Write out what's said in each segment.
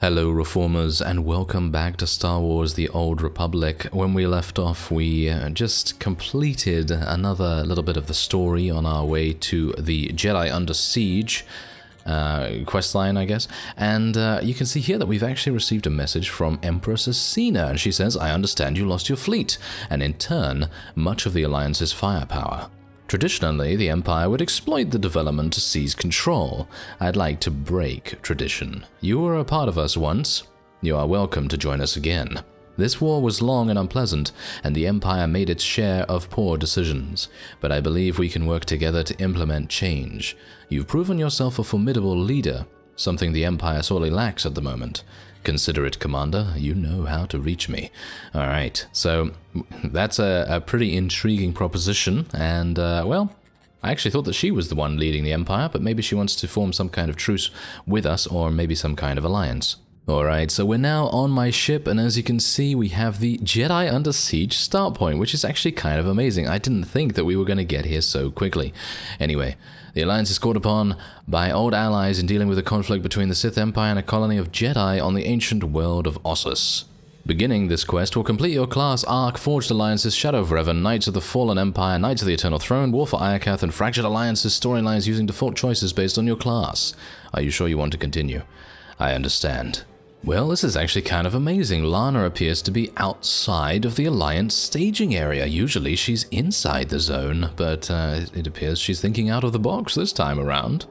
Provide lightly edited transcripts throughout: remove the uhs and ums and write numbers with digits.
Hello Reformers, and welcome back to Star Wars The Old Republic. When we left off, we just completed another little bit of the story on our way to the Jedi Under Siege questline, I guess. And you can see here that we've actually received a message from Empress Acina, and she says, "I understand you lost your fleet, and in turn, much of the Alliance's firepower. Traditionally, the Empire would exploit the development to seize control. I'd like to break tradition. You were a part of us once. You are welcome to join us again. This war was long and unpleasant, and the Empire made its share of poor decisions. But I believe we can work together to implement change. You've proven yourself a formidable leader, something the Empire sorely lacks at the moment. Consider it, Commander. You know how to reach me." Alright, so that's a pretty intriguing proposition, and, well, I actually thought that she was the one leading the Empire, but maybe she wants to form some kind of truce with us, or maybe some kind of alliance. Alright, so we're now on my ship, and as you can see, we have the Jedi Under Siege start point, which is actually kind of amazing. I didn't think that we were going to get here so quickly. Anyway, the Alliance is called upon by old allies in dealing with a conflict between the Sith Empire and a colony of Jedi on the ancient world of Ossus. Beginning this quest will complete your class arc, Forged Alliances, Shadow Forever, Knights of the Fallen Empire, Knights of the Eternal Throne, War for Iakath, and Fractured Alliances storylines using default choices based on your class. Are you sure you want to continue? I understand. Well, this is actually kind of amazing. Lana appears to be outside of the Alliance staging area. Usually she's inside the zone, but it appears she's thinking out of the box this time around.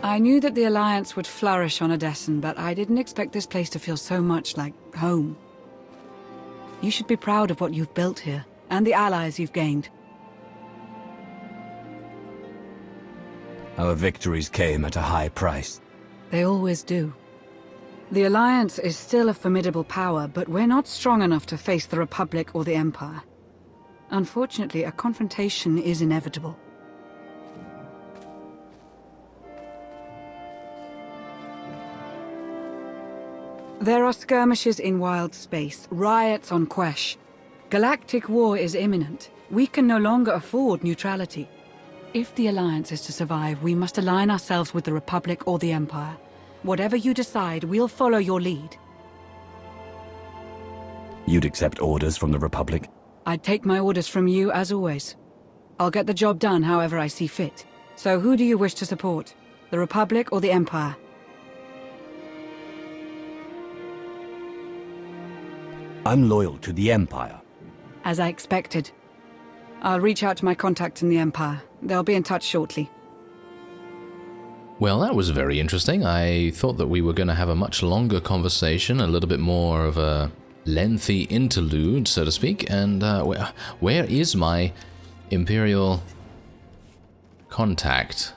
I knew that the Alliance would flourish on Odessen, but I didn't expect this place to feel so much like home. You should be proud of what you've built here, and the allies you've gained. Our victories came at a high price. They always do. The Alliance is still a formidable power, but we're not strong enough to face the Republic or the Empire. Unfortunately, a confrontation is inevitable. There are skirmishes in wild space, riots on Quesh. Galactic war is imminent. We can no longer afford neutrality. If the Alliance is to survive, we must align ourselves with the Republic or the Empire. Whatever you decide, we'll follow your lead. You'd accept orders from the Republic? I'd take my orders from you, as always. I'll get the job done however I see fit. So who do you wish to support? The Republic or the Empire? I'm loyal to the Empire. As I expected. I'll reach out to my contacts in the Empire. They'll be in touch shortly. Well, that was very interesting. I thought that we were going to have a much longer conversation, a little bit more of a lengthy interlude, so to speak. And where is my Imperial contact?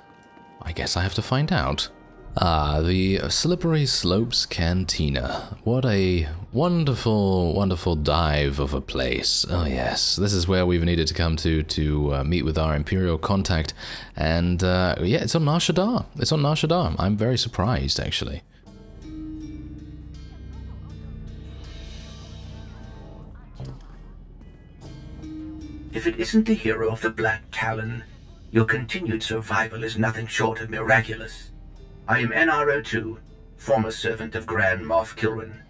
I guess I have to find out. Ah, the Slippery Slopes Cantina. What a wonderful, wonderful dive of a place. Oh yes, this is where we've needed to come to meet with our Imperial contact. And yeah, it's on Nar Shaddaa. It's on Nar Shaddaa. I'm very surprised, actually. If it isn't the hero of the Black Talon, your continued survival is nothing short of miraculous. I am NR02, former servant of Grand Moff Pyron.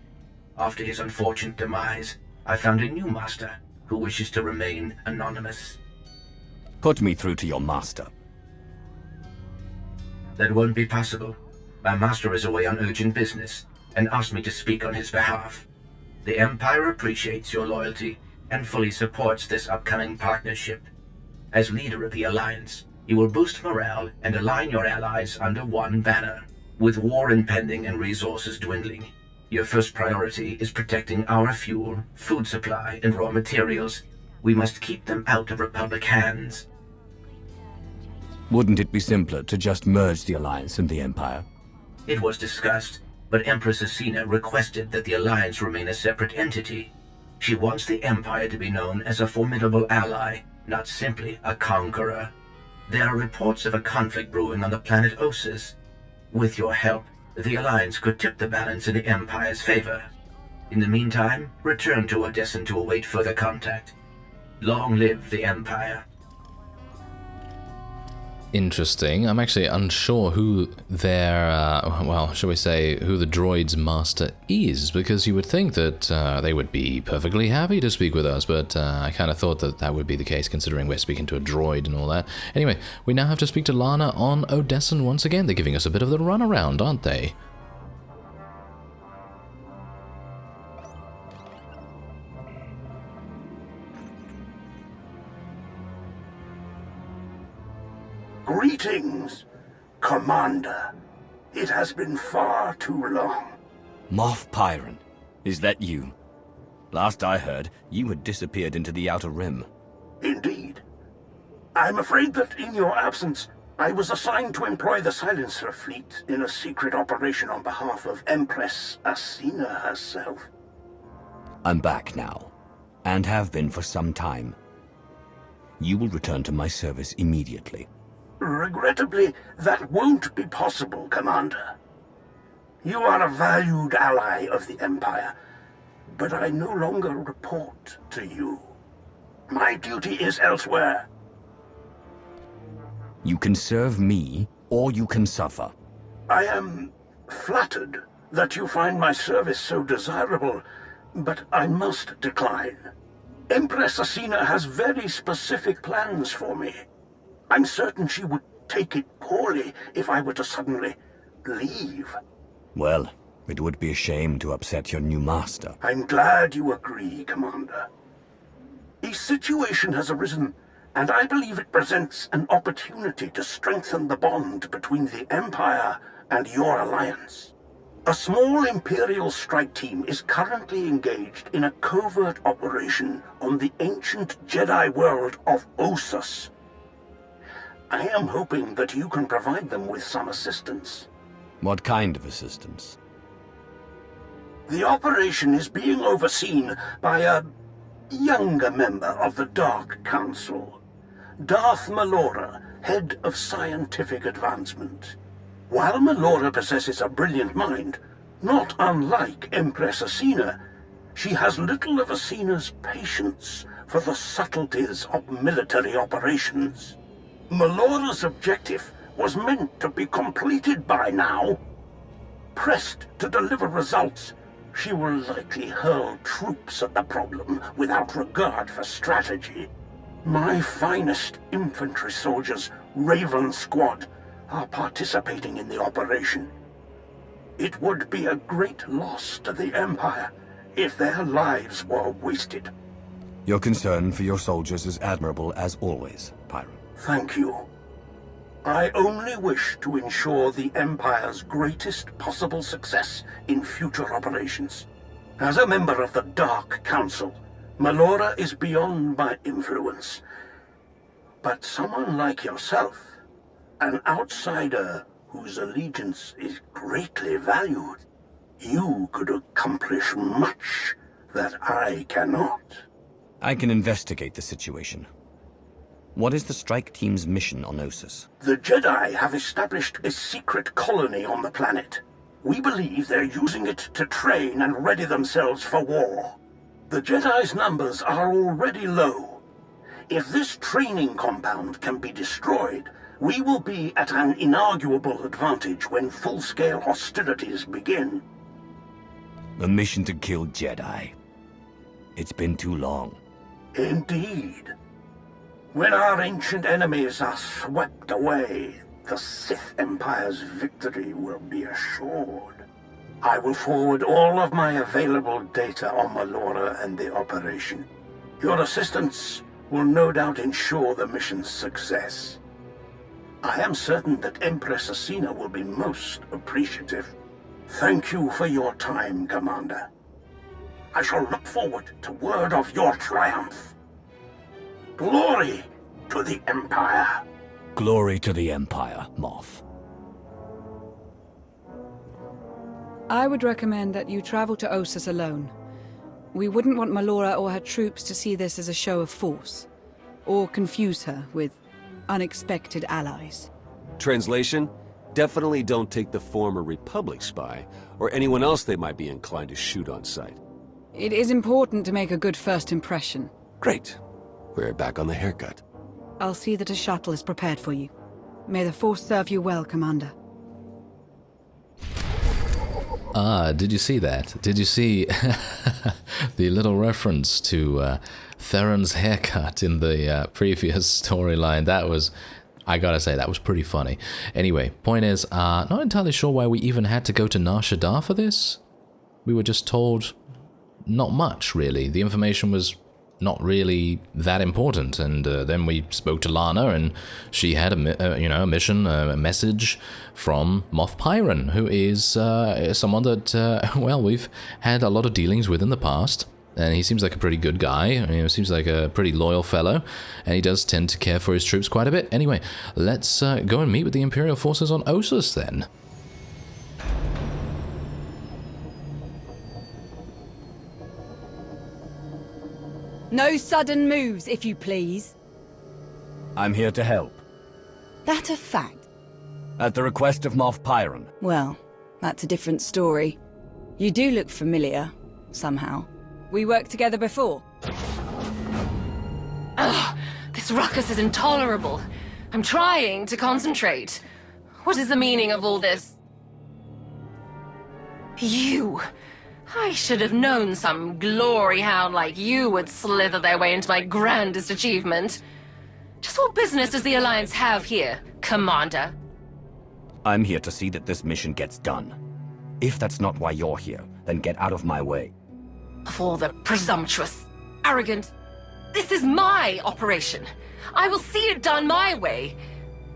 After his unfortunate demise, I found a new master who wishes to remain anonymous. Put me through to your master. That won't be possible. My master is away on urgent business and asked me to speak on his behalf. The Empire appreciates your loyalty and fully supports this upcoming partnership. As leader of the Alliance, you will boost morale and align your allies under one banner. With war impending and resources dwindling, your first priority is protecting our fuel, food supply, and raw materials. We must keep them out of Republic hands. Wouldn't it be simpler to just merge the Alliance and the Empire? It was discussed, but Empress Acina requested that the Alliance remain a separate entity. She wants the Empire to be known as a formidable ally, not simply a conqueror. There are reports of a conflict brewing on the planet Ossus. With your help, the Alliance could tip the balance in the Empire's favor. In the meantime, return to Odessen to await further contact. Long live the Empire. Interesting. I'm actually unsure who their, well, shall we say, who the droid's master is, because you would think that they would be perfectly happy to speak with us, but I kind of thought that that would be the case, considering we're speaking to a droid and all that. Anyway, we now have to speak to Lana on Odessen once again. They're giving us a bit of the runaround, aren't they? Greetings, Commander. It has been far too long. Moff Pyron, is that you? Last I heard, you had disappeared into the Outer Rim. Indeed. I'm afraid that in your absence, I was assigned to employ the Silencer fleet in a secret operation on behalf of Empress Asina herself. I'm back now, and have been for some time. You will return to my service immediately. Regrettably, that won't be possible, Commander. You are a valued ally of the Empire, but I no longer report to you. My duty is elsewhere. You can serve me, or you can suffer. I am flattered that you find my service so desirable, but I must decline. Empress Asina has very specific plans for me. I'm certain she would take it poorly if I were to suddenly leave. Well, it would be a shame to upset your new master. I'm glad you agree, Commander. A situation has arisen, and I believe it presents an opportunity to strengthen the bond between the Empire and your alliance. A small Imperial strike team is currently engaged in a covert operation on the ancient Jedi world of Ossus. I am hoping that you can provide them with some assistance. What kind of assistance? The operation is being overseen by a younger member of the Dark Council, Darth Malora, head of scientific advancement. While Malora possesses a brilliant mind, not unlike Empress Asina, she has little of Asina's patience for the subtleties of military operations. Malora's objective was meant to be completed by now. Pressed to deliver results, she will likely hurl troops at the problem without regard for strategy. My finest infantry soldiers, Raven Squad, are participating in the operation. It would be a great loss to the Empire if their lives were wasted. Your concern for your soldiers is admirable as always, Pyron. Thank you. I only wish to ensure the Empire's greatest possible success in future operations. As a member of the Dark Council, Malora is beyond my influence. But someone like yourself, an outsider whose allegiance is greatly valued, you could accomplish much that I cannot. I can investigate the situation. What is the strike team's mission on Ossus? The Jedi have established a secret colony on the planet. We believe they're using it to train and ready themselves for war. The Jedi's numbers are already low. If this training compound can be destroyed, we will be at an inarguable advantage when full-scale hostilities begin. A mission to kill Jedi. It's been too long. Indeed. When our ancient enemies are swept away, the Sith Empire's victory will be assured. I will forward all of my available data on Malora and the operation. Your assistance will no doubt ensure the mission's success. I am certain that Empress Asina will be most appreciative. Thank you for your time, Commander. I shall look forward to word of your triumph. Glory to the Empire. Glory to the Empire, Moff. I would recommend that you travel to Ossus alone. We wouldn't want Malora or her troops to see this as a show of force, or confuse her with unexpected allies. Translation? Definitely don't take the former Republic spy, or anyone else they might be inclined to shoot on sight. It is important to make a good first impression. Great. We're back on the haircut. I'll see that a shuttle is prepared for you. May the Force serve you well, Commander. Ah, did you see that? Did you see the little reference to Theron's haircut in the previous storyline? That was, I gotta say, that was pretty funny. Anyway, point is, not entirely sure why we even had to go to Nar Shaddaa for this. We were just told not much, really. The information was not really that important, and then we spoke to Lana, and she had a mission, a message from Moff Pyron, who is someone that well, we've had a lot of dealings with in the past, and he seems like a pretty good guy. Seems like a pretty loyal fellow, and he does tend to care for his troops quite a bit. Anyway, let's go and meet with the Imperial forces on Ossus then. No sudden moves, if you please. I'm here to help. That a fact? At the request of Moff Pyron. Well, that's a different story. You do look familiar, somehow. We worked together before. Ugh, this ruckus is intolerable. I'm trying to concentrate. What is the meaning of all this? You! I should have known some glory hound like you would slither their way into my grandest achievement. Just what business does the Alliance have here, Commander? I'm here to see that this mission gets done. If that's not why you're here, then get out of my way. Of all the presumptuous, arrogant... This is my operation. I will see it done my way.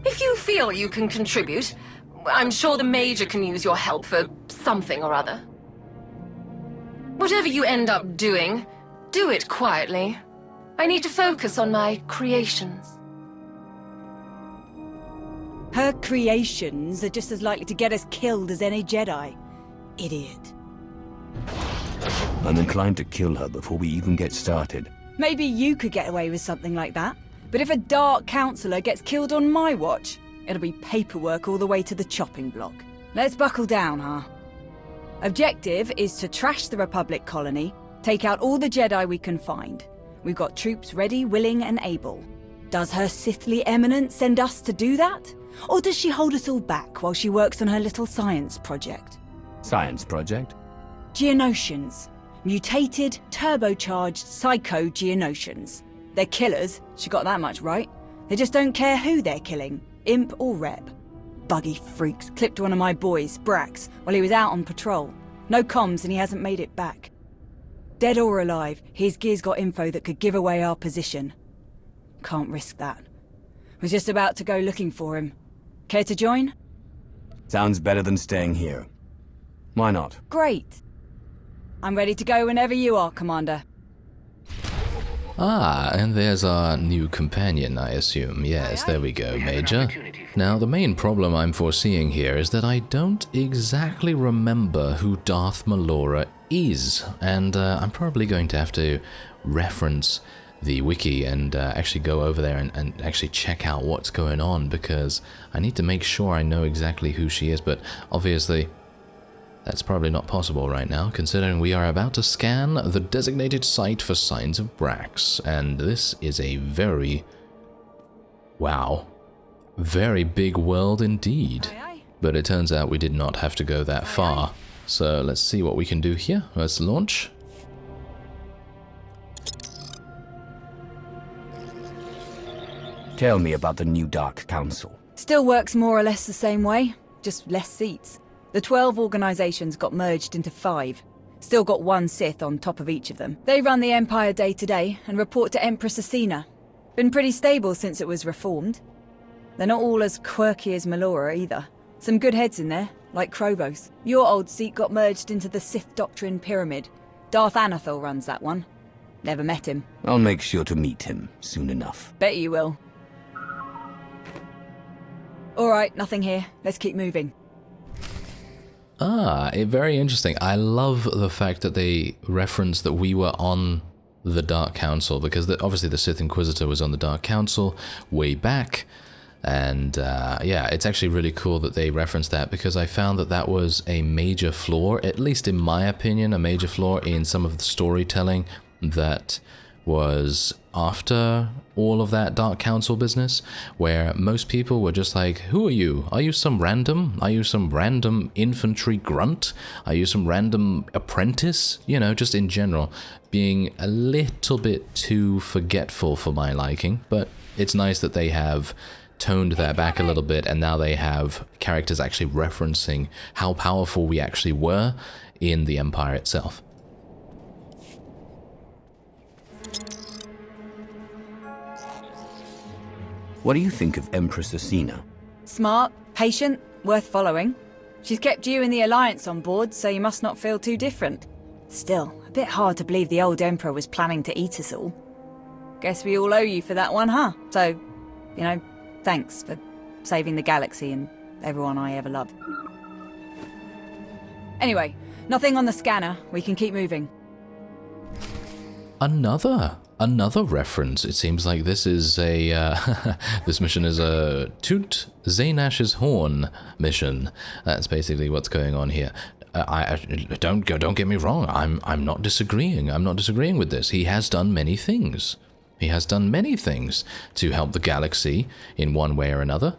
If you feel you can contribute, I'm sure the Major can use your help for something or other. Whatever you end up doing, do it quietly. I need to focus on my creations. Her creations are just as likely to get us killed as any Jedi. Idiot. I'm inclined to kill her before we even get started. Maybe you could get away with something like that. But if a Dark Councillor gets killed on my watch, it'll be paperwork all the way to the chopping block. Let's buckle down, huh? Objective is to trash the Republic colony, take out all the Jedi we can find. We've got troops ready, willing, and able. Does Her Sithly Eminence send us to do that? Or does she hold us all back while she works on her little science project? Science project? Geonosians. Mutated, turbocharged, psycho-Geonosians. They're killers, she got that much right. They just don't care who they're killing, imp or rep. Buggy freaks clipped one of my boys, Brax, while he was out on patrol. No comms and he hasn't made it back. Dead or alive, his gear's got info that could give away our position. Can't risk that. Was just about to go looking for him. Care to join? Sounds better than staying here. Why not? Great. I'm ready to go whenever you are, Commander. Ah, and there's our new companion, I assume. Yes, there we go, Major. Now, the main problem I'm foreseeing here is that I don't exactly remember who Darth Malora is, and I'm probably going to have to reference the wiki and actually go over there and actually check out what's going on, because I need to make sure I know exactly who she is, but obviously that's probably not possible right now, considering we are about to scan the designated site for signs of Brax, and this is a very, wow, very big world indeed. But it turns out we did not have to go that far, so let's see what we can do here. Let's launch. Tell me about the new Dark Council. Still works more or less the same way, just less seats. The 12 organizations got merged into 5. Still got one Sith on top of each of them. They run the Empire day to day and report to Empress Acina. Been pretty stable since it was reformed. They're not all as quirky as Malora either. Some good heads in there, like Krobos. Your old seat got merged into the Sith Doctrine Pyramid. Darth Anathel runs that one. Never met him. I'll make sure to meet him soon enough. Bet you will. Alright, nothing here. Let's keep moving. Ah, very interesting. I love the fact that they reference that we were on the Dark Council, because obviously the Sith Inquisitor was on the Dark Council way back, And yeah, it's actually really cool that they referenced that, because I found that that was a major flaw, at least in my opinion, a major flaw in some of the storytelling that was after all of that Dark Council business, where most people were just like, who are you? Are you some random? Are you some random infantry grunt? Are you some random apprentice? You know, just in general, being a little bit too forgetful for my liking. But it's nice that they have toned that back a little bit, and now they have characters actually referencing how powerful we actually were in the Empire itself. What do you think of Empress Asina? Smart, patient, worth following. She's kept you and the Alliance on board, so you must not feel too different. Still, a bit hard to believe the old Emperor was planning to eat us all. Guess we all owe you for that one, huh? So, you know, thanks for saving the galaxy and everyone I ever loved. Anyway, nothing on the scanner. We can keep moving. Another reference. It seems like this is a this mission is a Toot Zaynash's Horn mission. That's basically what's going on here. Don't get me wrong. I'm not disagreeing. I'm not disagreeing with this. He has done many things. He has done many things to help the galaxy in one way or another,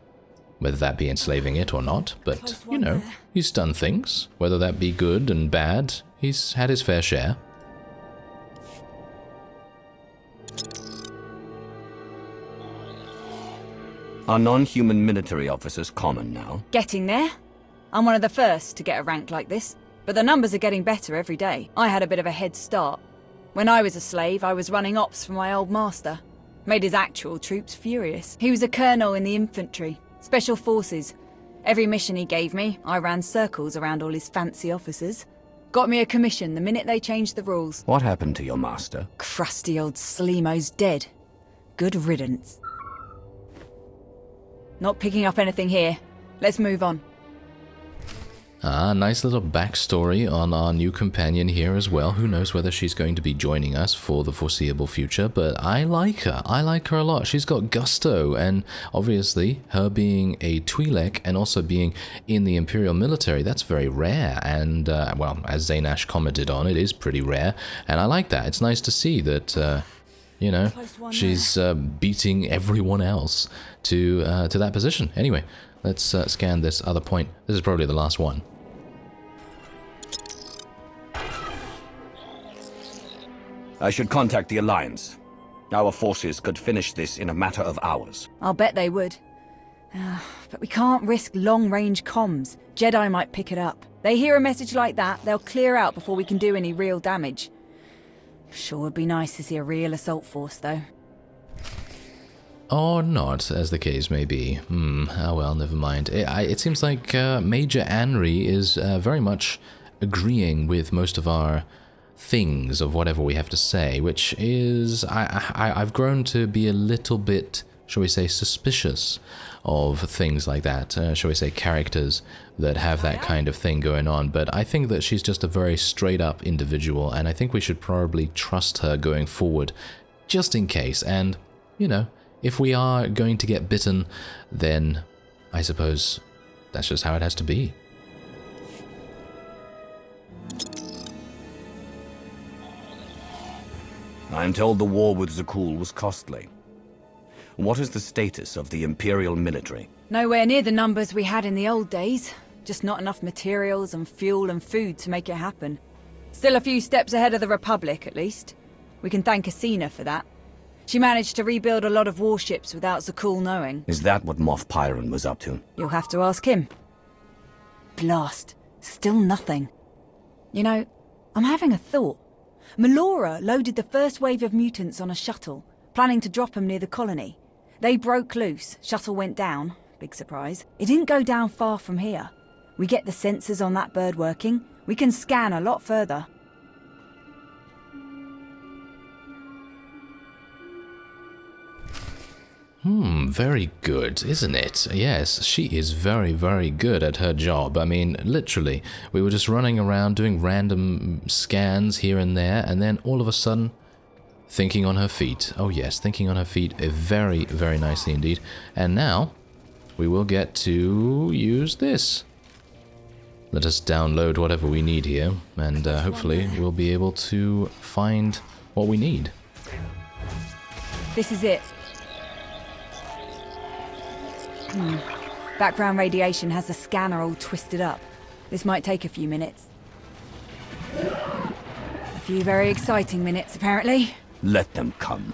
whether that be enslaving it or not. But you know, he's done things, whether that be good and bad. He's had his fair share. Are non-human military officers common now? Getting there. I'm one of the first to get a rank like this, but the numbers are getting better every day. I had a bit of a head start. When I was a slave, I was running ops for my old master. Made his actual troops furious. He was a colonel in the infantry, special forces. Every mission he gave me, I ran circles around all his fancy officers. Got me a commission the minute they changed the rules. What happened to your master? Crusty old Sleemo's dead. Good riddance. Not picking up anything here. Let's move on. Ah, nice little backstory on our new companion here as well. Who knows whether she's going to be joining us for the foreseeable future, but I like her. I like her a lot. She's got gusto, and obviously her being a Twi'lek and also being in the Imperial military, that's very rare. And, well, as Zaynash commented on, it is pretty rare, and I like that. It's nice to see that, you know, she's beating everyone else to that position. Anyway, let's scan this other point. This is probably the last one. I should contact the Alliance. Our forces could finish this in a matter of hours. I'll bet they would. But we can't risk long-range comms. Jedi might pick it up. They hear a message like that, they'll clear out before we can do any real damage. Sure would be nice to see a real assault force, though. Or not, as the case may be. Oh well, never mind. It seems like Major Anri is very much agreeing with most of our things of whatever we have to say, which is... I've grown to be a little bit, shall we say, suspicious of things like that. Shall we say, characters that have that kind of thing going on. But I think that she's just a very straight-up individual, and I think we should probably trust her going forward, just in case. And, you know, if we are going to get bitten, then I suppose that's just how it has to be. I'm told the war with Zakul was costly. What is the status of the Imperial military? Nowhere near the numbers we had in the old days. Just not enough materials and fuel and food to make it happen. Still a few steps ahead of the Republic, at least. We can thank Asina for that. She managed to rebuild a lot of warships without Zakul knowing. Is that what Moff Pyron was up to? You'll have to ask him. Blast. Still nothing. You know, I'm having a thought. Melora loaded the first wave of mutants on a shuttle, planning to drop them near the colony. They broke loose, shuttle went down. Big surprise. It didn't go down far from here. We get the sensors on that bird working, we can scan a lot further. Very good, isn't it? Yes, she is very, very good at her job. I mean, literally, we were just running around doing random scans here and there, and then all of a sudden, thinking on her feet. Oh yes, thinking on her feet very, very nicely indeed. And now, we will get to use this. Let us download whatever we need here, and hopefully we'll be able to find what we need. This is it. Background radiation has the scanner all twisted up. This might take a few minutes. A few very exciting minutes, apparently. Let them come.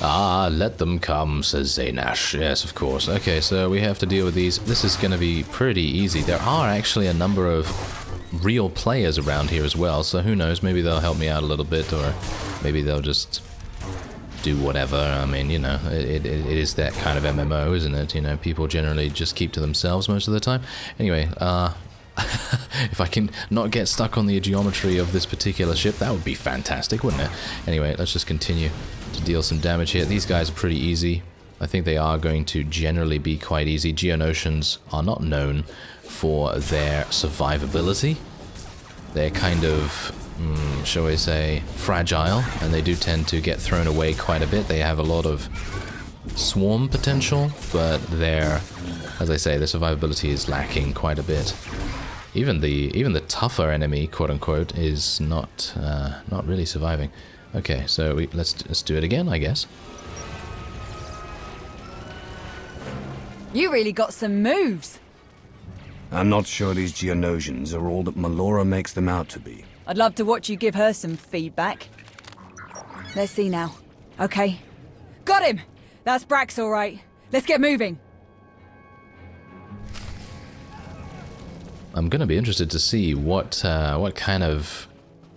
Ah, let them come, says Zaynash. Yes, of course. Okay, so we have to deal with these. This is going to be pretty easy. There are actually a number of real players around here as well, so who knows, maybe they'll help me out a little bit, or maybe they'll just do whatever. I mean, you know, it is that kind of MMO, isn't it? You know, people generally just keep to themselves most of the time. Anyway, if I can not get stuck on the geometry of this particular ship, that would be fantastic, wouldn't it? Anyway, let's just continue to deal some damage here. These guys are pretty easy. I think they are going to generally be quite easy. Geonosians are not known for their survivability. They're kind of, shall we say, fragile, and they do tend to get thrown away quite a bit. They have a lot of swarm potential, but their, as I say, their survivability is lacking quite a bit. Even the tougher enemy, quote unquote, is not really surviving. Okay, so let's do it again, I guess. You really got some moves. I'm not sure these Geonosians are all that Melora makes them out to be. I'd love to watch you give her some feedback. Let's see now. Okay. Got him! That's Brax, all right. Let's get moving. I'm gonna be interested to see what kind of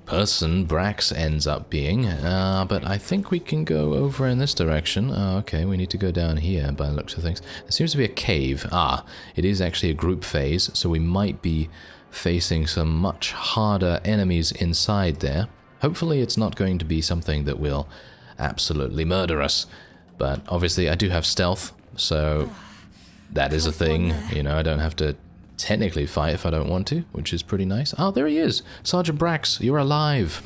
person Brax ends up being, but I think we can go over in this direction. Okay, we need to go down here by the looks of things. There seems to be a cave. Ah, it is actually a group phase, so we might be facing some much harder enemies inside there. Hopefully it's not going to be something that will absolutely murder us, but obviously I do have stealth, so that is a thing. You know, I don't have to technically fight if I don't want to, which is pretty nice. Oh, there he is! Sergeant Brax, you're alive!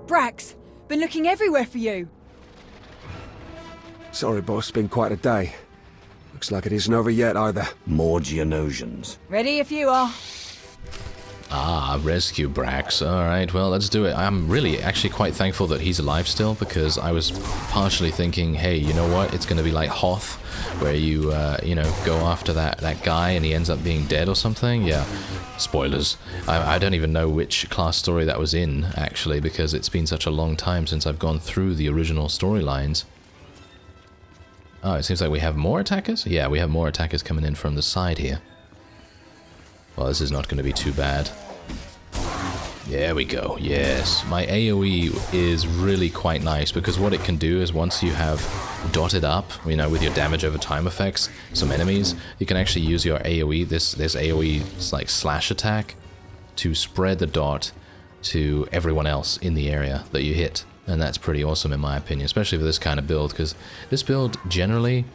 Brax, been looking everywhere for you. Sorry, boss, been quite a day. Looks like it isn't over yet either. More Geonosians. Ready if you are. Ah, rescue Brax. Alright, well, let's do it. I'm really actually quite thankful that he's alive still, because I was partially thinking, hey, you know what, it's going to be like Hoth, where you, you know, go after that guy and he ends up being dead or something. Yeah, spoilers. I don't even know which class story that was in, actually, because it's been such a long time since I've gone through the original storylines. Oh, it seems like we have more attackers? Yeah, we have more attackers coming in from the side here. Well, this is not going to be too bad. There we go, yes. My AoE is really quite nice, because what it can do is once you have dotted up, you know, with your damage over time effects, some enemies, you can actually use your AoE, this AoE like slash attack, to spread the dot to everyone else in the area that you hit. And that's pretty awesome in my opinion, especially for this kind of build, because this build generally,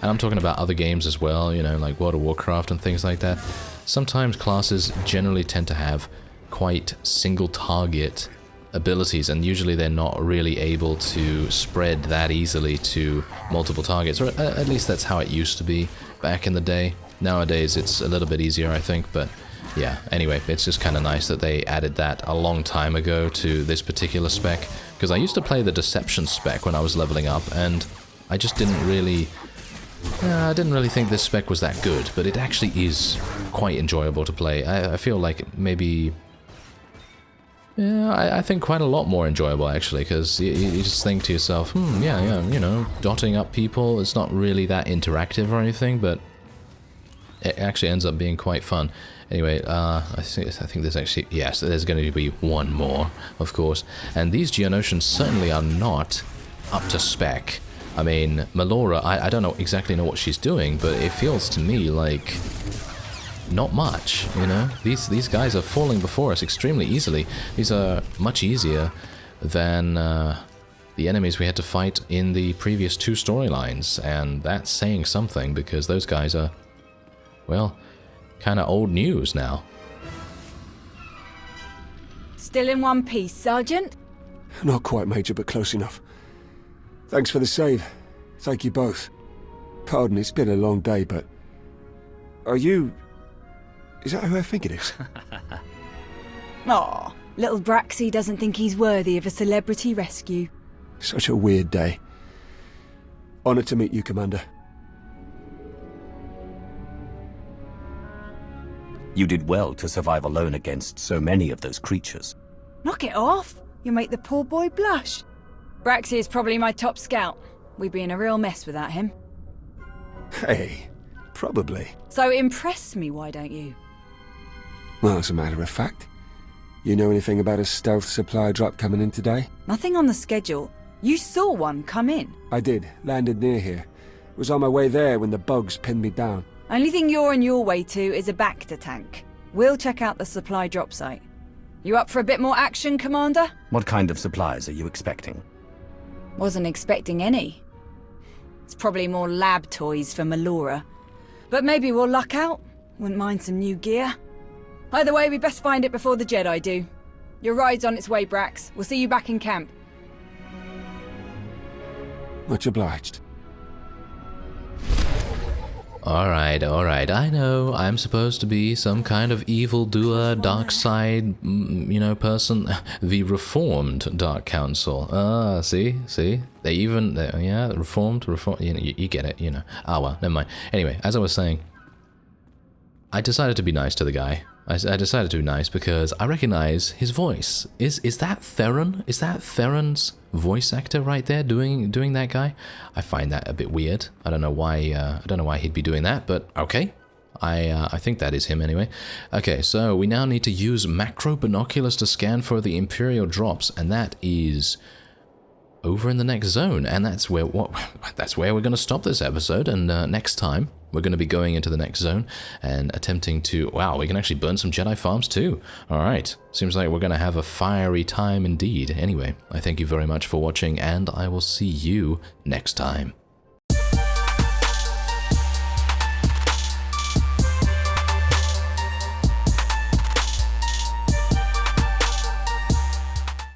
and I'm talking about other games as well, you know, like World of Warcraft and things like that, sometimes classes generally tend to have quite single target abilities, and usually they're not really able to spread that easily to multiple targets, or at least that's how it used to be back in the day. Nowadays it's a little bit easier, I think, but yeah, anyway, it's just kind of nice that they added that a long time ago to this particular spec, because I used to play the Deception spec when I was leveling up, and I just didn't really think this spec was that good, but it actually is quite enjoyable to play. I feel like maybe, yeah, I think quite a lot more enjoyable actually, because you just think to yourself, yeah, you know, dotting up people, it's not really that interactive or anything, but it actually ends up being quite fun. Anyway, I think there's actually, yes, there's going to be one more, of course, and these Geonosians certainly are not up to spec. I mean, Melora, I don't exactly know what she's doing, but it feels to me like not much, you know? These guys are falling before us extremely easily. These are much easier than the enemies we had to fight in the previous two storylines, and that's saying something, because those guys are, well, kind of old news now. Still in one piece, Sergeant? Not quite, Major, but close enough. Thanks for the save. Thank you both. Pardon, it's been a long day, but... Are you... Is that who I think it is? Aw, little Braxy doesn't think he's worthy of a celebrity rescue. Such a weird day. Honored to meet you, Commander. You did well to survive alone against so many of those creatures. Knock it off. You'll make the poor boy blush. Braxy is probably my top scout. We'd be in a real mess without him. Hey, probably. So impress me, why don't you? Well, as a matter of fact, you know anything about a stealth supply drop coming in today? Nothing on the schedule. You saw one come in. I did. Landed near here. Was on my way there when the bugs pinned me down. Only thing you're on your way to is a Bacta tank. We'll check out the supply drop site. You up for a bit more action, Commander? What kind of supplies are you expecting? Wasn't expecting any. It's probably more lab toys for Melora. But maybe we'll luck out. Wouldn't mind some new gear. Either way, we best find it before the Jedi do. Your ride's on its way, Brax. We'll see you back in camp. Much obliged. Alright, I know I'm supposed to be some kind of evildoer, dark side, person. The Reformed Dark Council. See? They even, Reformed, you get it, Ah, well, never mind. Anyway, as I was saying, I decided to be nice to the guy. I decided to be nice because I recognize his voice. Is that Theron? Is that Theron's voice actor right there doing that guy? I find that a bit weird. I don't know why he'd be doing that, but okay. I think that is him anyway. Okay, so we now need to use macro binoculars to scan for the Imperial drops, and that is over in the next zone, and that's where we're going to stop this episode. And next time we're going to be going into the next zone and attempting to... Wow, we can actually burn some Jedi farms too. Alright, seems like we're going to have a fiery time indeed. Anyway, I thank you very much for watching, and I will see you next time.